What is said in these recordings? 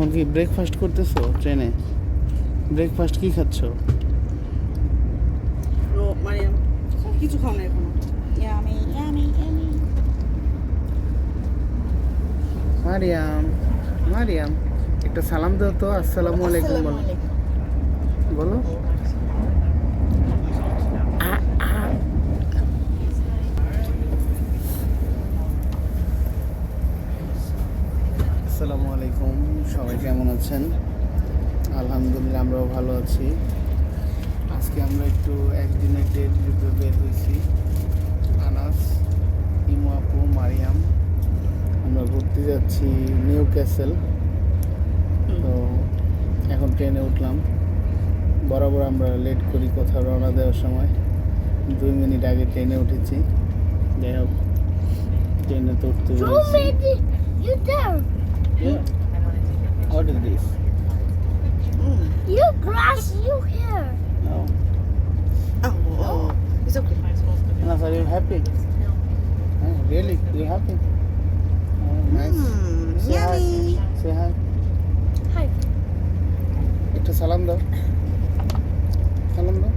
এখন কি ব্রেকফাস্ট করতেছো ট্রেনে? ব্রেকফাস্ট কি খাচ্ছ? মারিয়াম কিছু খাও না এখনো। Yummy yummy yummy. Mariam, Mariam একটা সালাম দাও তো। আসসালামু আলাইকুম বলো। বলো। আসসালামু আলাইকুম, সবাই কেমন আছেন? আলহামদুলিল্লাহ, আমরাও ভালো আছি। আজকে আমরা একটু একদিনের ডে ট্রিপে বের হয়েছি। আনাস, ইমু আপু, মারিয়াম, আমরা ঘুরতে যাচ্ছি নিউ ক্যাসেল। তো এখন ট্রেনে উঠলাম। বরাবর আমরা লেট করি কোথাও রওনা দেওয়ার সময়। 2 মিনিট আগে ট্রেনে উঠেছি। যাই হোক, ট্রেনে তো উঠতে পেরেছি। What is this? You grass, you hair. Oh. Oh, it's okay. Anas, are you happy? Oh, really? You happy? Oh, nice. Say hi. Yummy. Say hi. Hi. একটু সালাম দাও। সালাম দাও।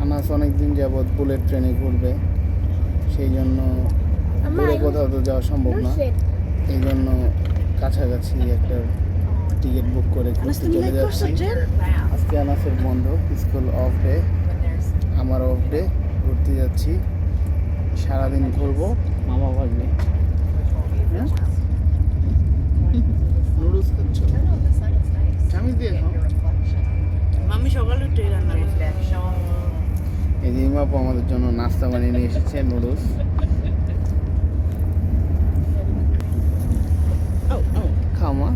আনাস অনেকদিন যাবৎ বুলেট ট্রেনে ঘুরবে, সেই জন্য দূরে কোথাও তো যাওয়া সম্ভব না। এই জন্য কাছাকাছি একটা টিকিট বুক করে ঘুরতে চলে যাচ্ছি। আজকে আনাসের বন্ধ, স্কুল অফ ডে, আমার অফ ডে। ঘুরতে যাচ্ছি, সারাদিন ঘুরবো মামা ভাগ্নে। হ্যাঁ, নুডলস খাচ্ছ? আমি দিয়ে খাও। মাম্মি সকালে উঠে রান্না করছে। এই যে ইমাপু আমাদের জন্য নাস্তা বানিয়ে নিয়ে এসেছে, নুডলস। খাও মা।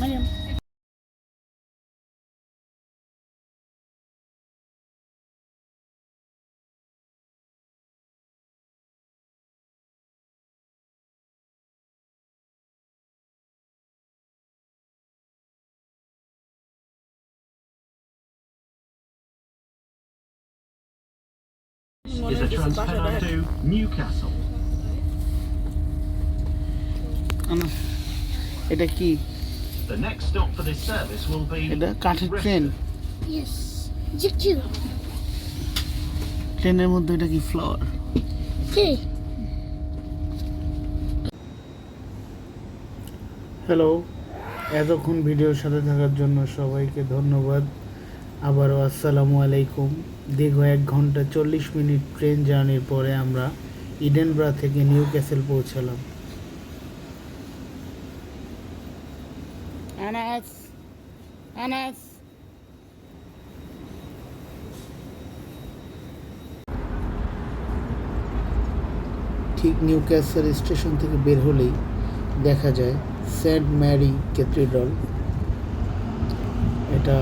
Mariam is a transfer to Newcastle. Anas, এটা কি? The next stop for this service will be এটা কাঠের ট্রেন। Yes. Choo-choo. ট্রেনের মধ্যে এটা কি ফ্লাওয়ার? Okay. হ্যালো, এতক্ষণ ভিডিওর সাথে থাকার জন্য সবাইকে ধন্যবাদ। আবারও আসসালামু আলাইকুম। দীর্ঘ 1 ঘন্টা 40 মিনিট ট্রেন জার্নির পরে আমরা ইডেনব্রা থেকে নিউ ক্যাসেল পৌঁছালাম। আনাস, আনাস, ঠিক নিউ ক্যাসেল স্টেশন থেকে বের হলেই দেখা যায় সেন্ট ম্যারি ক্যাথিড্রাল। এটা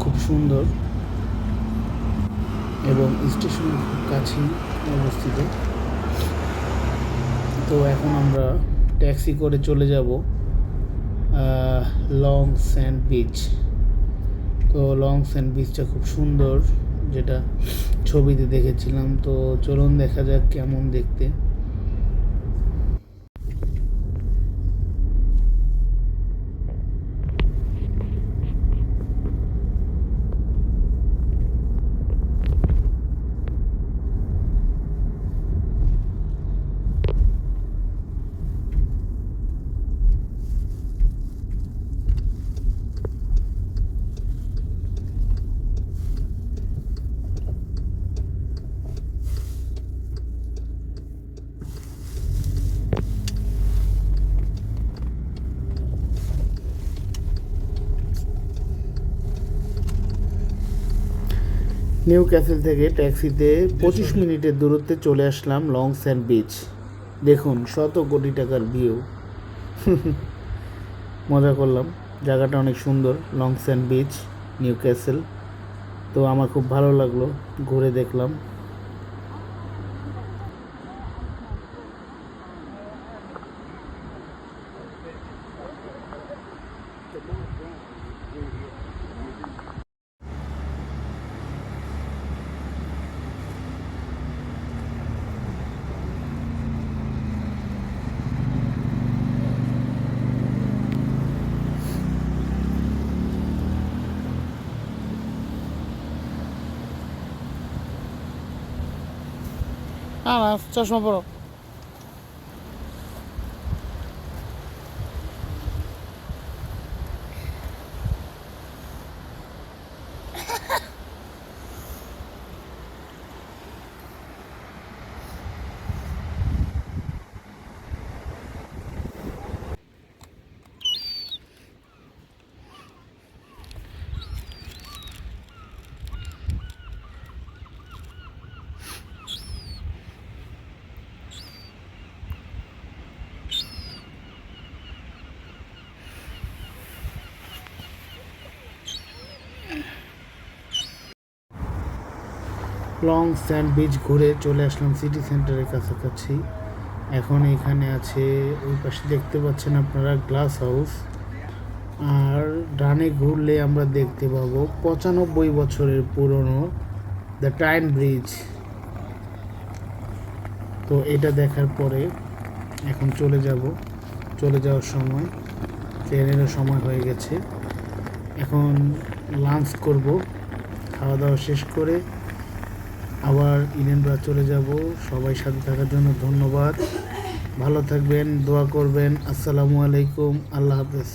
খুব সুন্দর এবং স্টেশনের খুব কাছেই অবস্থিত। তো এখন আমরা ট্যাক্সি করে চলে যাব লং স্যান্ড বিচ। তো লং স্যান্ড বিচটা খুব সুন্দর, যেটা ছবিতে দেখেছিলাম। তো চলুন দেখা যাক কেমন দেখতে। নিউ ক্যাসেল থেকে ট্যাক্সিতে 25 মিনিটের দূরত্বে চলে আসলাম লং স্যান্ড বিচ। দেখুন, শত কোটি টাকার ভিউ। মজা করলাম। জায়গাটা অনেক সুন্দর, long sand beach, Newcastle. তো আমার খুব ভালো লাগলো, ঘুরে দেখলাম। আনাস চশমা পরো। লং স্যান্ড বিচ ঘুরে চলে আসলাম সিটি সেন্টারের কাছাকাছি। এখন এখানে আছে, ওই পাশে দেখতে পাচ্ছেন আপনারা গ্লাস হাউস, আর ডানে ঘুরলে আমরা দেখতে পাবো 95 বছরের পুরনো দ্য টাইন ব্রিজ। তো এটা দেখার পরে এখন চলে যাওয়ার সময়, ট্রেনেরও সময় হয়ে গেছে। এখন লাঞ্চ করব, খাওয়া দাওয়া শেষ করে আবার ইডেনবরা চলে যাব। সবাই সাথে থাকার জন্য ধন্যবাদ। ভালো থাকবেন, দোয়া করবেন। আসসালামু আলাইকুম, আল্লাহ হাফেজ।